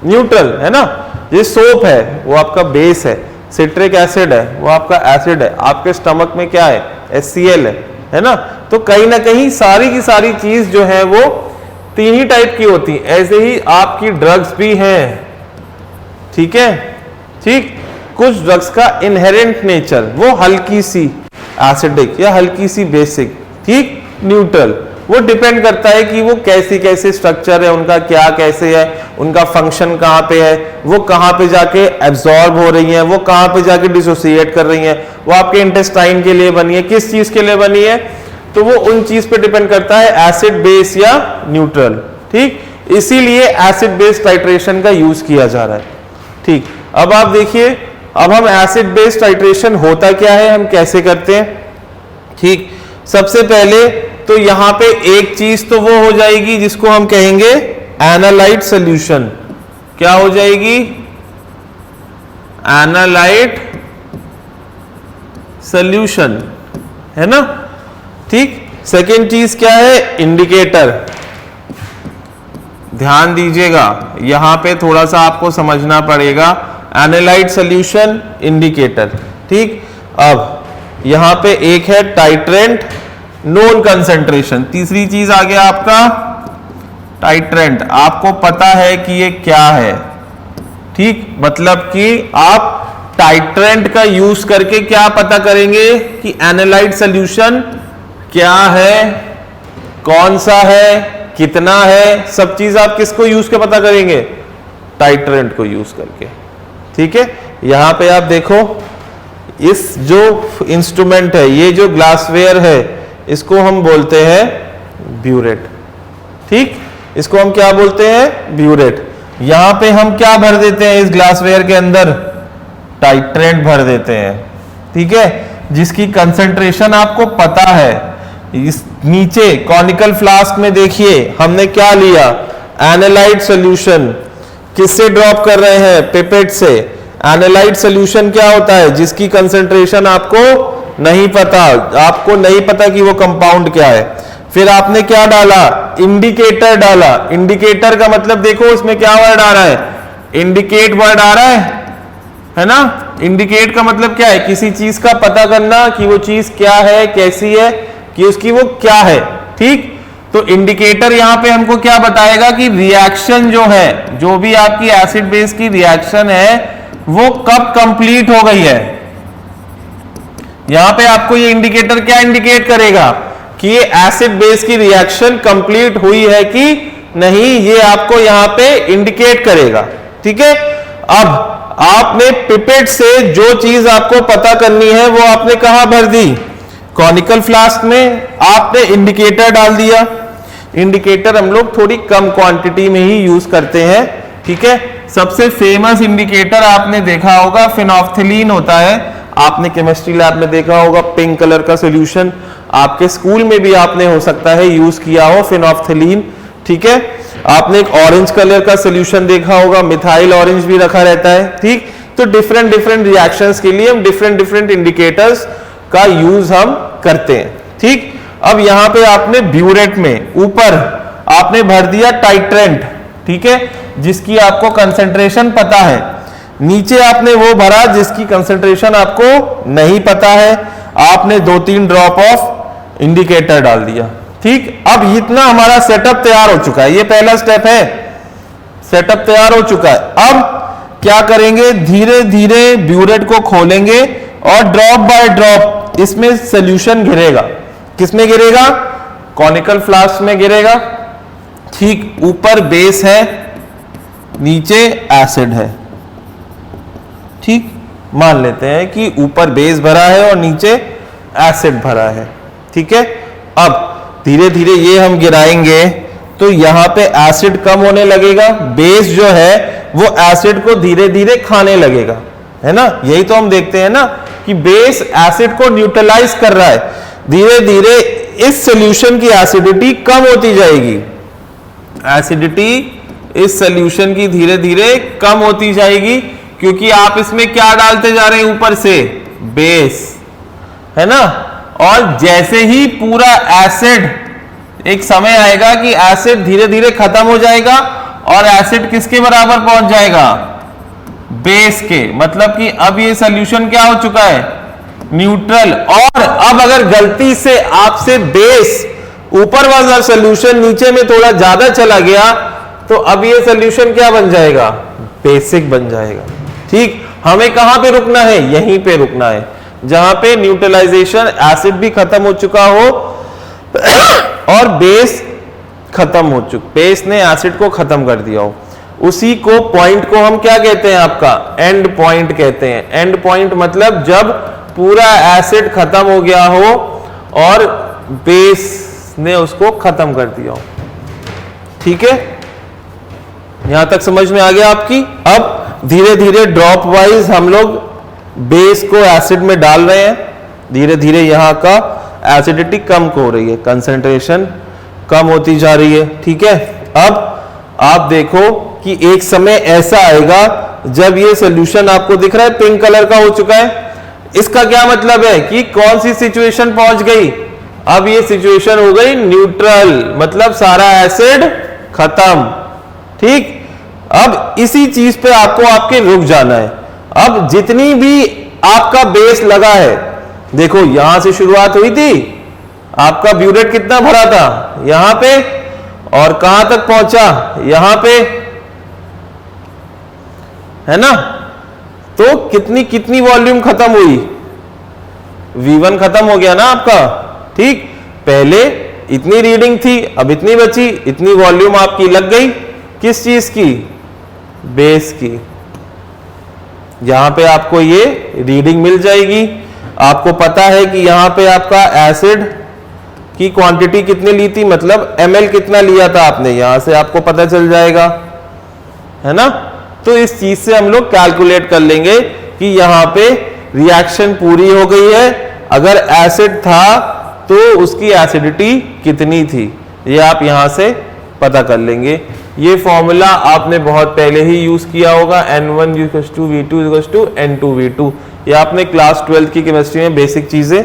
Speaker 1: न्यूट्रल, है ना। ये सोप है, वो आपका बेस है, सिट्रिक एसिड है, वो आपका एसिड है, आपके स्टमक में क्या है, HCl है ना। तो कहीं ना कहीं सारी की सारी चीज जो है वो तीन ही टाइप की होती है। ऐसे ही आपकी ड्रग्स भी हैं, ठीक है। ठीक, कुछ ड्रग्स का इनहेरेंट नेचर वो हल्की सी एसिडिक या हल्की सी बेसिक, ठीक, न्यूट्रल, वो डिपेंड करता है कि वो कैसी कैसे स्ट्रक्चर है उनका, क्या कैसे है, उनका फंक्शन कहाँ पे है, वो कहाँ पे जाके एब्जॉर्ब हो रही है, वो कहाँ पे जाके डिसोसिएट कर रही है, वो आपके इंटेस्टाइन के लिए बनी है, किस चीज के लिए बनी है, तो वो उन चीज पे डिपेंड करता है, एसिड, बेस या न्यूट्रल। ठीक, इसीलिए एसिड बेस टाइट्रेशन का यूज किया जा रहा है। ठीक, अब आप देखिए, अब हम एसिड बेस टाइट्रेशन होता क्या है, हम कैसे करते हैं। ठीक, सबसे पहले तो यहां पे एक चीज तो वो हो जाएगी जिसको हम कहेंगे एनालाइट सॉल्यूशन। क्या हो जाएगी, एनालाइट सॉल्यूशन, है ना। ठीक, सेकेंड चीज क्या है, इंडिकेटर। ध्यान दीजिएगा, यहां पे थोड़ा सा आपको समझना पड़ेगा, एनालाइट सॉल्यूशन, इंडिकेटर। ठीक, अब यहां पे एक है टाइट्रेंट, नोन कंसेंट्रेशन। तीसरी चीज आ गया आपका टाइट्रेंट, आपको पता है कि ये क्या है। ठीक, मतलब कि आप टाइट्रेंट का यूज करके क्या पता करेंगे कि एनालाइट सॉल्यूशन क्या है, कौन सा है, कितना है, सब चीज आप किसको यूज के पता करेंगे, टाइट्रेंट को यूज करके। ठीक है, यहां पे आप देखो, इस जो इंस्ट्रूमेंट है, ये जो ग्लासवेयर है, इसको हम बोलते हैं ब्यूरेट। ठीक, इसको हम क्या बोलते हैं, ब्यूरेट। यहां पे हम क्या भर देते हैं, इस ग्लासवेयर के अंदर टाइट्रेंट भर देते हैं। ठीक है, जिसकी कंसंट्रेशन आपको पता है। इस नीचे कॉनिकल फ्लास्क में देखिए हमने क्या लिया, एनालाइट सॉल्यूशन। किससे ड्रॉप कर रहे हैं, पिपेट से। एनालाइट सॉल्यूशन क्या होता है, जिसकी कंसंट्रेशन आपको नहीं पता, आपको नहीं पता कि वो कंपाउंड क्या है। फिर आपने क्या डाला, इंडिकेटर डाला। इंडिकेटर का मतलब देखो उसमें क्या वर्ड आ रहा है, इंडिकेट वर्ड आ रहा है ना। इंडिकेट का मतलब क्या है, किसी चीज का पता करना कि वो चीज क्या है, कैसी है, कि उसकी वो क्या है। ठीक, तो इंडिकेटर यहां पे हमको क्या बताएगा कि रिएक्शन जो है, जो भी आपकी एसिड बेस की रिएक्शन है, वो कब कंप्लीट हो गई है। यहां पे आपको ये इंडिकेटर क्या इंडिकेट करेगा कि ये एसिड बेस की रिएक्शन कंप्लीट हुई है कि नहीं, ये आपको यहां पे इंडिकेट करेगा। ठीक है, अब आपने पिपेट से जो चीज आपको पता करनी है वो आपने कहां भर दी, कॉनिकल फ्लास्क में। आपने इंडिकेटर डाल दिया। इंडिकेटर हम लोग थोड़ी कम क्वांटिटी में ही यूज करते हैं। ठीक है, सबसे फेमस इंडिकेटर आपने देखा होगा फिनोल्फथलीन होता है। आपने केमिस्ट्री लैब में देखा होगा, पिंक कलर का सॉल्यूशन। आपके स्कूल में भी आपने हो सकता है यूज किया हो फिनोल्फथलीन। ठीक है, आपने एक ऑरेंज कलर का सॉल्यूशन देखा होगा, मिथाइल ऑरेंज भी रखा रहता है। ठीक, तो डिफरेंट डिफरेंट रिएक्शंस के लिए हम डिफरेंट डिफरेंट इंडिकेटर्स का यूज हम करते हैं। ठीक, अब यहां पे आपने ब्यूरेट में ऊपर आपने भर दिया टाइट्रेंट। ठीक है, जिसकी आपको कंसंट्रेशन पता है। नीचे आपने वो भरा जिसकी कंसंट्रेशन आपको नहीं पता है। आपने 2-3 ड्रॉप ऑफ इंडिकेटर डाल दिया। ठीक, अब इतना हमारा सेटअप तैयार हो चुका है। ये पहला स्टेप है, सेटअप तैयार हो चुका है। अब क्या करेंगे, धीरे धीरे ब्यूरेट को खोलेंगे और ड्रॉप बाय ड्रॉप इसमें सॉल्यूशन गिरेगा। किसमें गिरेगा, कॉनिकल फ्लास्क में गिरेगा, ठीक ऊपर बेस है, नीचे एसिड है। ठीक, मान लेते हैं कि ऊपर बेस भरा है और नीचे एसिड भरा है। ठीक है, अब धीरे धीरे ये हम गिराएंगे तो यहां पे एसिड कम होने लगेगा, बेस जो है वो एसिड को धीरे धीरे खाने लगेगा, है ना। यही तो हम देखते हैं ना कि बेस एसिड को न्यूट्रलाइज कर रहा है, धीरे धीरे इस सॉल्यूशन की एसिडिटी कम होती जाएगी, एसिडिटी इस सॉल्यूशन की धीरे धीरे कम होती जाएगी, क्योंकि आप इसमें क्या डालते जा रहे हैं, ऊपर से बेस, है ना। और जैसे ही पूरा एसिड, एक समय आएगा कि एसिड धीरे धीरे खत्म हो जाएगा और एसिड किसके बराबर पहुंच जाएगा, बेस के। मतलब कि अब ये सॉल्यूशन क्या हो चुका है, न्यूट्रल। और अब अगर गलती से आपसे बेस ऊपर वाला सॉल्यूशन नीचे में थोड़ा ज्यादा चला गया तो अब ये सॉल्यूशन क्या बन जाएगा, बेसिक बन जाएगा। ठीक, हमें कहां पे रुकना है, यहीं पे रुकना है जहां पे न्यूट्रलाइजेशन, एसिड भी खत्म हो चुका हो और बेस खत्म हो चुका, बेस ने एसिड को खत्म कर दिया हो। उसी को पॉइंट को हम क्या कहते हैं, आपका एंड पॉइंट कहते हैं। एंड पॉइंट मतलब जब पूरा एसिड खत्म हो गया हो और बेस ने उसको खत्म कर दिया हो। ठीक है, यहां तक समझ में आ गया आपकी। अब धीरे धीरे ड्रॉप वाइज हम लोग बेस को एसिड में डाल रहे हैं, धीरे धीरे यहां का एसिडिटी कम हो रही है, कंसंट्रेशन कम होती जा रही है। ठीक है, अब आप देखो कि एक समय ऐसा आएगा जब ये सॉल्यूशन आपको दिख रहा है पिंक कलर का हो चुका है। इसका क्या मतलब है कि कौन सी सिचुएशन पहुंच गई, अब ये सिचुएशन हो गई न्यूट्रल, मतलब सारा एसिड खत्म। ठीक, अब इसी चीज पे आपको आपके रुक जाना है। अब जितनी भी आपका बेस लगा है, देखो यहां से शुरुआत हुई थी, आपका ब्यूरेट कितना भरा था यहां पे, और कहां तक पहुंचा, यहां पे, है ना। तो कितनी कितनी वॉल्यूम खत्म हुई, V1 खत्म हो गया ना आपका। ठीक, पहले इतनी रीडिंग थी, अब इतनी बची, इतनी वॉल्यूम आपकी लग गई किस चीज की, बेस की। यहां पे आपको ये रीडिंग मिल जाएगी, आपको पता है कि यहां पे आपका एसिड की क्वांटिटी कितनी ली थी, मतलब ml कितना लिया था आपने, यहां से आपको पता चल जाएगा, है ना। तो इस चीज से हम लोग कैलकुलेट कर लेंगे कि यहां पे रिएक्शन पूरी हो गई है, अगर एसिड था तो उसकी एसिडिटी कितनी थी, ये आप यहां से पता कर लेंगे। ये फॉर्मूला आपने बहुत पहले ही यूज किया होगा, N1 = V2 = N2V2, ये आपने क्लास 12 की केमिस्ट्री में बेसिक चीजें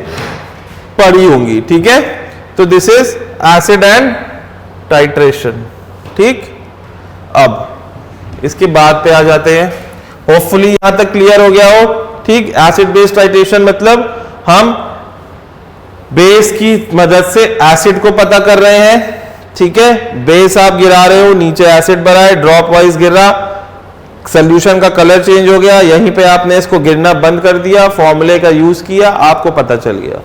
Speaker 1: पढ़ी होंगी। ठीक है, तो this is acid and titration. ठीक, अब इसके बाद पे आ जाते हैं, होपफुली यहां तक क्लियर हो गया हो। ठीक, एसिड बेस टाइट्रेशन मतलब हम बेस की मदद से एसिड को पता कर रहे हैं। ठीक है, बेस आप गिरा रहे हो, नीचे एसिड भरा है, ड्रॉप वाइज गिर रहा, सॉल्यूशन का कलर चेंज हो गया, यहीं पे आपने इसको गिरना बंद कर दिया, फॉर्मूले का यूज किया, आपको पता चल गया।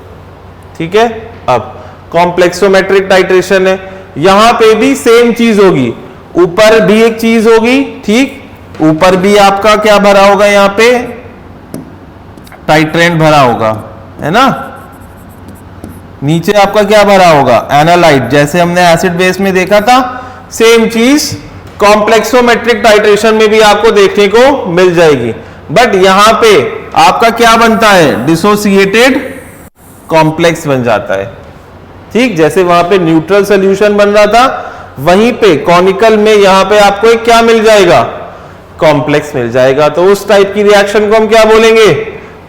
Speaker 1: ठीक है, अब कॉम्प्लेक्सोमेट्रिक टाइट्रेशन है, यहां पे भी सेम चीज होगी, ऊपर भी एक चीज होगी। ठीक, ऊपर भी आपका क्या भरा होगा, यहां पे टाइट्रेंट भरा होगा, है ना। नीचे आपका क्या भरा होगा, एनालाइट, जैसे हमने एसिड बेस में देखा था, सेम चीज कॉम्प्लेक्सोमेट्रिक टाइट्रेशन में भी आपको देखने को मिल जाएगी। बट यहां पे आपका क्या बनता है, डिसोसिएटेड कॉम्प्लेक्स बन जाता है। ठीक, जैसे वहां पे न्यूट्रल सॉल्यूशन बन रहा था, वहीं पे कॉनिकल में यहां पे आपको एक क्या मिल जाएगा, कॉम्प्लेक्स मिल जाएगा। तो उस टाइप की रिएक्शन को हम क्या बोलेंगे,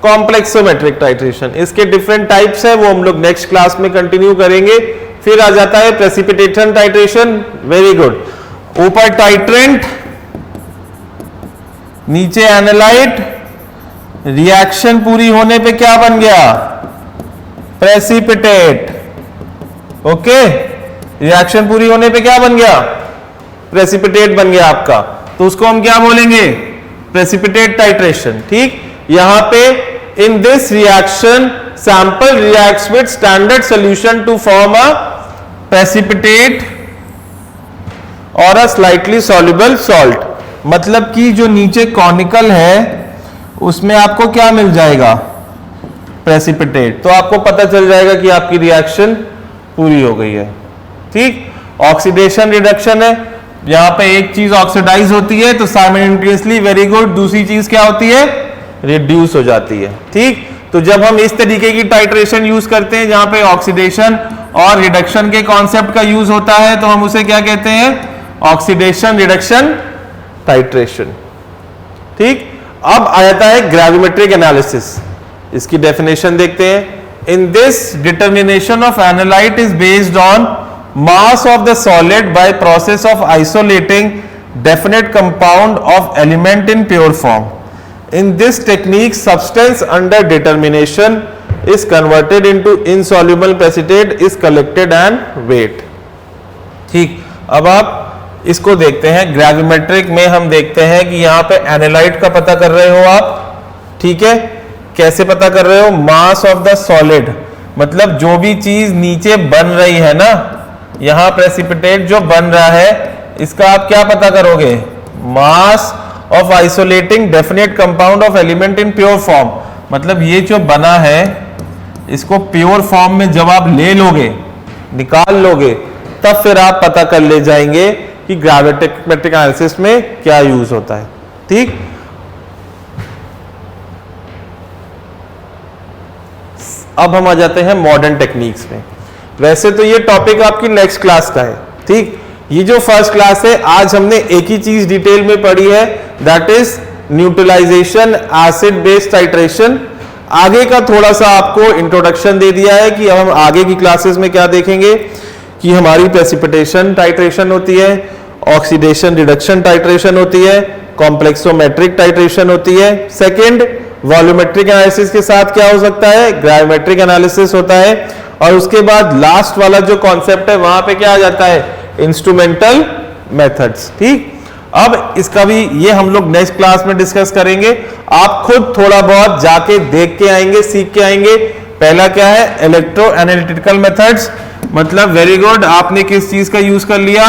Speaker 1: कॉम्प्लेक्सोमेट्रिक टाइट्रेशन। इसके डिफरेंट टाइप्स है, वो हम लोग नेक्स्ट क्लास में कंटिन्यू करेंगे। फिर आ जाता है प्रेसिपिटेशन टाइट्रेशन। वेरी गुड, ऊपर टाइट्रेंट, नीचे एनालाइट, रिएक्शन पूरी होने पे क्या बन गया, प्रेसिपिटेट। ओके, रिएक्शन पूरी होने पे क्या बन गया, प्रेसिपिटेट बन गया आपका, तो उसको हम क्या बोलेंगे, प्रेसिपिटेट टाइट्रेशन। ठीक, यहां पे in this reaction sample reacts with standard solution to form a precipitate और अ स्लाइटली सॉल्युबल सॉल्ट, मतलब कि जो नीचे कॉनिकल है उसमें आपको क्या मिल जाएगा, प्रेसिपिटेट। तो आपको पता चल जाएगा कि आपकी रिएक्शन पूरी हो गई है। ठीक, ऑक्सीडेशन रिडक्शन है, यहां पे एक चीज ऑक्सीडाइज होती है तो साइमल्टेनियसली, वेरी गुड, दूसरी चीज क्या होती है, रिड्यूस हो जाती है। ठीक, तो जब हम इस तरीके की टाइट्रेशन यूज करते हैं जहां पे ऑक्सीडेशन और रिडक्शन के कॉन्सेप्ट का यूज होता है तो हम उसे क्या कहते हैं, ऑक्सीडेशन रिडक्शन टाइट्रेशन। ठीक, अब आ जाता है ग्रेविमेट्रिक एनालिसिस, इसकी डेफिनेशन देखते हैं। In this determination of analyte is based on mass of the solid by process of isolating definite compound of element in pure form. In this technique, substance under determination is converted into insoluble precipitate, is collected and weighed. ठीक, अब आप इसको देखते हैं। Gravimetric में हम देखते हैं कि यहां पे एनालाइट का पता कर रहे हो आप, ठीक है, कैसे पता कर रहे हो, मास ऑफ द सॉलिड, मतलब जो भी चीज नीचे बन रही है ना, यहां प्रेसिपिटेट जो बन रहा है इसका आप क्या पता करोगे, mass of isolating definite compound of element in pure form, मतलब ये जो बना है इसको प्योर फॉर्म में जब आप ले लोगे, निकाल लोगे, तब फिर आप पता कर ले जाएंगे कि ग्रेविमेट्रिक एनालिसिस में क्या यूज होता है। ठीक, अब हम आ जाते हैं मॉडर्न टेक्निक्स में। वैसे तो ये टॉपिक आपकी नेक्स्ट क्लास का है। ठीक, ये जो फर्स्ट क्लास है आज हमने एक ही चीज डिटेल में पढ़ी है, that is neutralisation acid base titration. आगे का थोड़ा सा आपको इंट्रोडक्शन दे दिया है कि अब हम आगे की क्लासेस में क्या देखेंगे कि हमारी प्रेसिपिटेशन टाइट्रेशन होती है, ऑक्सीडेशन रिडक्शन टाइट्रेशन होती है, कॉम्प्लेक्सोमेट्रिक टाइट्रेशन होती है। सेकेंड, वॉल्यूमेट्रिक एनालिसिस के साथ क्या हो सकता है, ग्रेविमेट्रिक एनालिसिस होता है। और उसके बाद लास्ट वाला जो कॉन्सेप्ट है वहां पे क्या आ जाता है, इंस्ट्रूमेंटल मेथड्स। ठीक, अब इसका भी ये हम लोग नेक्स्ट क्लास में डिस्कस करेंगे। आप खुद थोड़ा बहुत जाके देख के आएंगे, सीख के आएंगे। पहला क्या है, इलेक्ट्रो एनालिटिकल मेथड्स, मतलब वेरी गुड, आपने किस चीज का यूज कर लिया,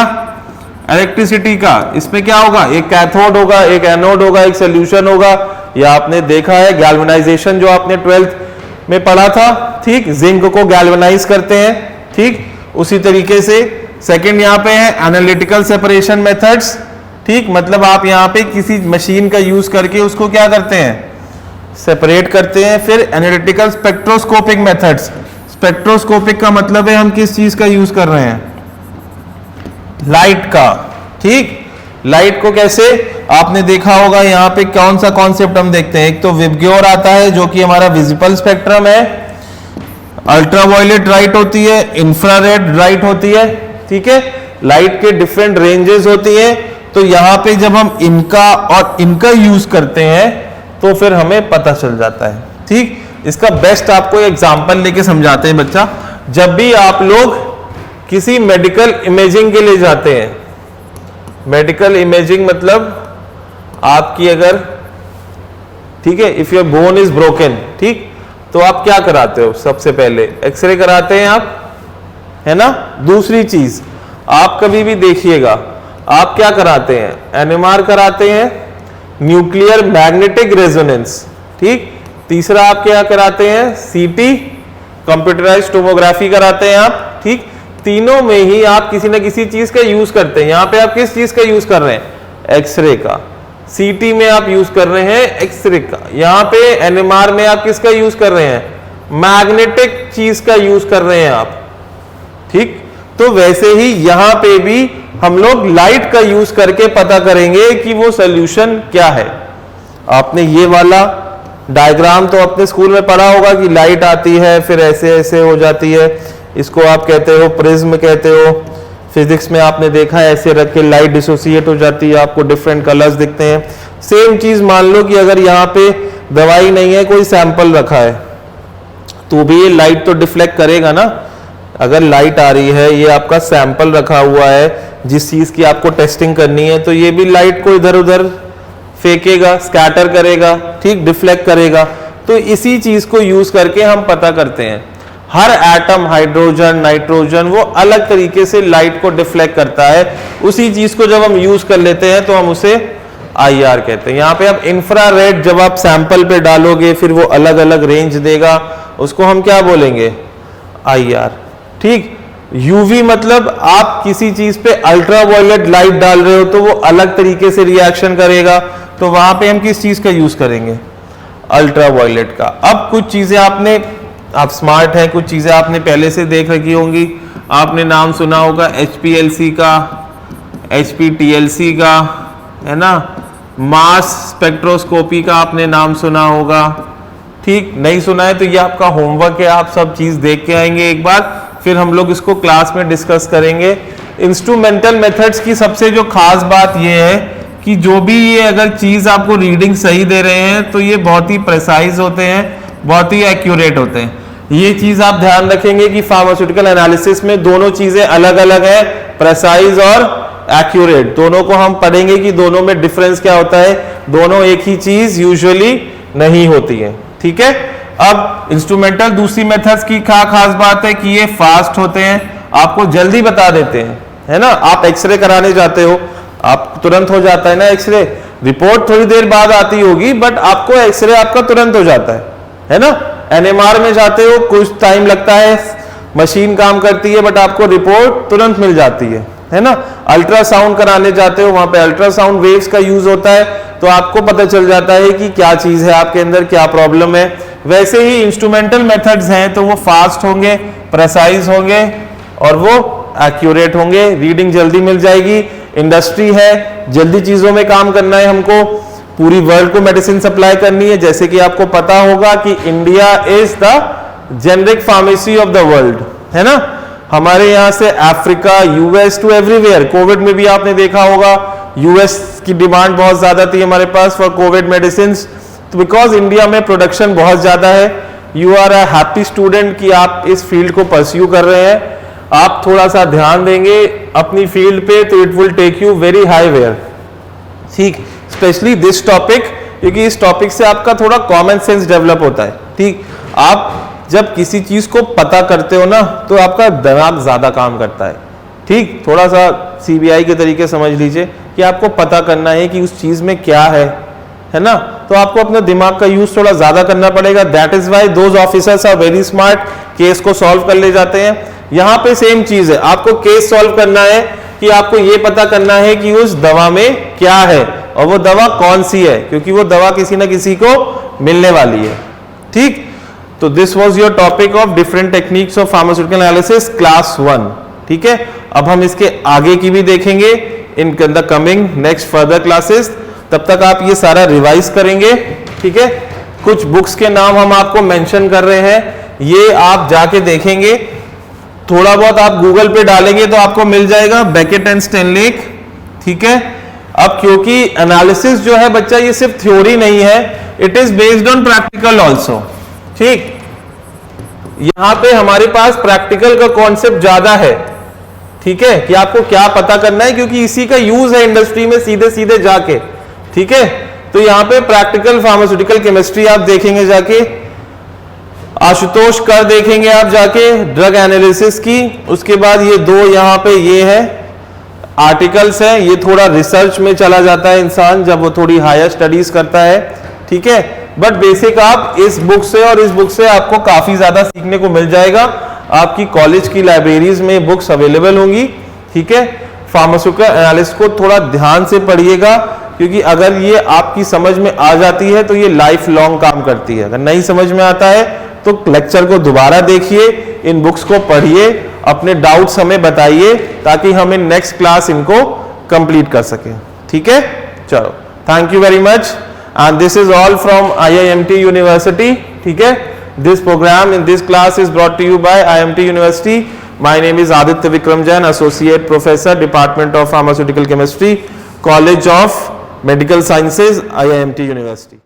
Speaker 1: इलेक्ट्रिसिटी का। इसमें क्या होगा, एक कैथोड होगा, एक एनोड होगा, एक सोल्यूशन होगा। या आपने देखा है गैल्वेनाइजेशन जो आपने 12th में पढ़ा था। ठीक, जिंक को गैल्वेनाइज करते हैं। ठीक, उसी तरीके से सेकंड यहाँ पे है एनालिटिकल सेपरेशन मेथड्स। ठीक, मतलब आप यहाँ पे किसी मशीन का यूज करके उसको क्या करते हैं, सेपरेट करते हैं। फिर एनालिटिकल स्पेक्ट्रोस्कोपिक मेथड्स, स्पेक्ट्रोस्कोपिक का मतलब है हम किस चीज का यूज कर रहे हैं, लाइट का। ठीक, लाइट को कैसे, आपने देखा होगा यहाँ पे कौन सा कॉन्सेप्ट हम देखते हैं, एक तो विबग्योर आता है जो कि हमारा विजिबल स्पेक्ट्रम है, अल्ट्रावायलेट लाइट होती है, इंफ्रारेड लाइट होती है। ठीक है, लाइट के डिफरेंट रेंजेस होती है। तो यहाँ पे जब हम इनका और इनका यूज करते हैं तो फिर हमें पता चल जाता है। ठीक, इसका बेस्ट आपको एग्जांपल लेके समझाते हैं बच्चा। जब भी आप लोग किसी मेडिकल इमेजिंग के लिए जाते हैं, मेडिकल इमेजिंग मतलब आपकी अगर, ठीक है, if your bone is broken, ठीक, तो आप क्या कराते हो, सबसे पहले एक्सरे कराते हैं आप, है ना। दूसरी चीज आप कभी भी देखिएगा, आप क्या कराते हैं, एनएमआर कराते हैं, न्यूक्लियर मैग्नेटिक रेजोनेंस। ठीक, तीसरा आप क्या कराते हैं, सीटी, कंप्यूटराइज्ड टोमोग्राफी कराते हैं आप। ठीक, तीनों में ही आप किसी ना किसी चीज का यूज करते हैं। यहां पे आप किस चीज का यूज कर रहे हैं, एक्सरे का। सीटी में आप यूज कर रहे हैं एक्सरे का। यहां पे एनएमआर में आप किसका यूज कर रहे हैं, मैग्नेटिक चीज का यूज कर रहे हैं आप। ठीक, तो वैसे ही यहां पे भी हम लोग लाइट का यूज करके पता करेंगे कि वो सॉल्यूशन क्या है। आपने ये वाला डायग्राम तो अपने स्कूल में पढ़ा होगा कि लाइट आती है फिर ऐसे ऐसे हो जाती है, इसको आप कहते हो प्रिज्म कहते हो। फिजिक्स में आपने देखा है ऐसे रख के लाइट डिसोसिएट हो जाती है, आपको डिफरेंट कलर्स दिखते हैं। सेम चीज मान लो कि अगर यहाँ पे दवाई नहीं है, कोई सैंपल रखा है, तो भी ये लाइट तो डिफ्लेक्ट करेगा ना। अगर लाइट आ रही है, ये आपका सैंपल रखा हुआ है जिस चीज की आपको टेस्टिंग करनी है, तो ये भी लाइट को इधर उधर फेंकेगा, स्कैटर करेगा, ठीक, डिफ्लेक्ट करेगा। तो इसी चीज को यूज करके हम पता करते हैं। हर एटम, हाइड्रोजन, नाइट्रोजन, वो अलग तरीके से लाइट को डिफ्लेक्ट करता है। उसी चीज को जब हम यूज कर लेते हैं तो हम उसे IR कहते हैं। यहाँ पे आप इंफ्रारेड जब आप सैंपल पे डालोगे फिर वो अलग अलग रेंज देगा, उसको हम क्या बोलेंगे? IR। ठीक। UV मतलब आप किसी चीज पे अल्ट्रावायलेट लाइट डाल रहे हो तो वो अलग तरीके से रिएक्शन करेगा, तो वहां पे हम किस चीज का यूज करेंगे? अल्ट्रावायलेट का। अब कुछ चीजें आप स्मार्ट हैं, कुछ चीजें आपने पहले से देख रखी होंगी। आपने नाम सुना होगा HPLC का, HPTLC का, है ना, मास स्पेक्ट्रोस्कोपी का आपने नाम सुना होगा। ठीक, नहीं सुना है तो ये आपका होमवर्क है, आप सब चीज देख के आएंगे एक बार, फिर हम लोग इसको क्लास में डिस्कस करेंगे। इंस्ट्रूमेंटल मेथड्स की सबसे जो खास बात ये है कि जो भी ये अगर चीज आपको रीडिंग सही दे रहे हैं तो ये बहुत ही प्रिसाइज होते हैं, बहुत ही एक्यूरेट होते हैं। ये चीज आप ध्यान रखेंगे कि फार्मास्यूटिकल एनालिसिस में दोनों चीजें अलग अलग है, प्रिसाइज और एक्यूरेट। दोनों को हम पढ़ेंगे कि दोनों में डिफरेंस क्या होता है। दोनों एक ही चीज यूजुअली नहीं होती है। ठीक है। अब इंस्ट्रूमेंटल दूसरी मेथड्स की क्या खास बात है कि ये फास्ट होते हैं, आपको जल्दी बता देते हैं, है ना। आप एक्सरे कराने जाते हो, आप तुरंत हो जाता है ना एक्सरे, रिपोर्ट थोड़ी देर बाद आती होगी बट आपको एक्सरे आपका तुरंत हो जाता है ना। NMR में जाते हो, कुछ टाइम लगता है, मशीन काम करती है बट आपको रिपोर्ट तुरंत मिल जाती है ना। अल्ट्रासाउंड कराने जाते हो, वहां पे अल्ट्रासाउंड वेव्स का यूज होता है, तो आपको पता चल जाता है कि क्या चीज है आपके अंदर, क्या प्रॉब्लम है। वैसे ही इंस्ट्रूमेंटल मेथड्स हैं तो वो फास्ट होंगे, प्रिसाइज होंगे और वो एक्यूरेट होंगे, रीडिंग जल्दी मिल जाएगी। इंडस्ट्री है, जल्दी चीजों में काम करना है हमको, पूरी वर्ल्ड को मेडिसिन सप्लाई करनी है। जैसे कि आपको पता होगा कि India is the generic pharmacy of the world, है ना। हमारे यहाँ से Africa, US to everywhere. Covid में भी आपने देखा होगा US की डिमांड बहुत ज्यादा थी हमारे पास फॉर कोविड मेडिसिन, तो बिकॉज इंडिया में प्रोडक्शन बहुत ज्यादा है। You are a happy student कि आप इस फील्ड को परस्यू कर रहे हैं। आप थोड़ा सा ध्यान देंगे अपनी फील्ड पे तो it will take you very high where. ठीक, स्पेशली दिस टॉपिक, क्योंकि इस टॉपिक से आपका थोड़ा कॉमन सेंस डेवलप होता है। ठीक, आप जब किसी चीज को पता करते हो ना तो आपका दिमाग ज्यादा काम करता है। ठीक, थोड़ा सा CBI के तरीके समझ लीजिए कि आपको पता करना है कि उस चीज में क्या है ना, तो आपको अपने दिमाग का यूज थोड़ा ज्यादा करना पड़ेगा। That is why those officers are very smart, case को सॉल्व कर ले जाते हैं। यहां पे सेम चीज है, आपको केस सॉल्व करना है कि आपको ये पता करना है कि उस दवा में क्या है और वो दवा कौन सी है, क्योंकि वो दवा किसी ना किसी को मिलने वाली है। ठीक, तो this was your topic of different techniques of pharmaceutical analysis class 1। ठीक है, अब हम इसके आगे की भी देखेंगे in the coming next further classes. तब तक आप ये सारा रिवाइज करेंगे। ठीक है, कुछ बुक्स के नाम हम आपको मेंशन कर रहे हैं, ये आप जाके देखेंगे। थोड़ा बहुत आप गूगल पे डालेंगे तो आपको मिल जाएगा, बेकेट एंड स्टेनलेक। ठीक है, अब क्योंकि एनालिसिस जो है बच्चा ये सिर्फ थ्योरी नहीं है, it is based on practical also. ठीक, यहां पे हमारे पास प्रैक्टिकल का कॉन्सेप्ट ज्यादा है। ठीक है, कि आपको क्या पता करना है, क्योंकि इसी का यूज है इंडस्ट्री में सीधे सीधे जाके। ठीक है, तो यहां पे प्रैक्टिकल फार्मास्यूटिकल केमिस्ट्री आप देखेंगे जाके, आशुतोष कर देखेंगे आप जाके ड्रग एनालिसिस की। उसके बाद ये दो यहाँ पे ये है आर्टिकल्स है, ये थोड़ा रिसर्च में चला जाता है इंसान जब वो थोड़ी हायर स्टडीज करता है। ठीक है, बट बेसिक आप इस बुक से और इस बुक से आपको काफी ज्यादा सीखने को मिल जाएगा। आपकी कॉलेज की लाइब्रेरीज में बुक्स अवेलेबल होंगी। ठीक है, फार्मास्यूटिकल एनालिसिस को थोड़ा ध्यान से पढ़िएगा, क्योंकि अगर ये आपकी समझ में आ जाती है तो ये लाइफ लॉन्ग काम करती है। अगर नहीं समझ में आता है तो लेक्चर को दोबारा देखिए, इन बुक्स को पढ़िए, अपने डाउट्स हमें बताइए ताकि हम इन नेक्स्ट क्लास इनको कंप्लीट कर सकें। ठीक है, चलो, thank you very much and this is all from IIMT university. ठीक है, this programme in this class is brought to you by IIMT university. My name is Aditya Vikram Jain, associate professor, department of pharmaceutical chemistry, college of medical sciences, IIMT university.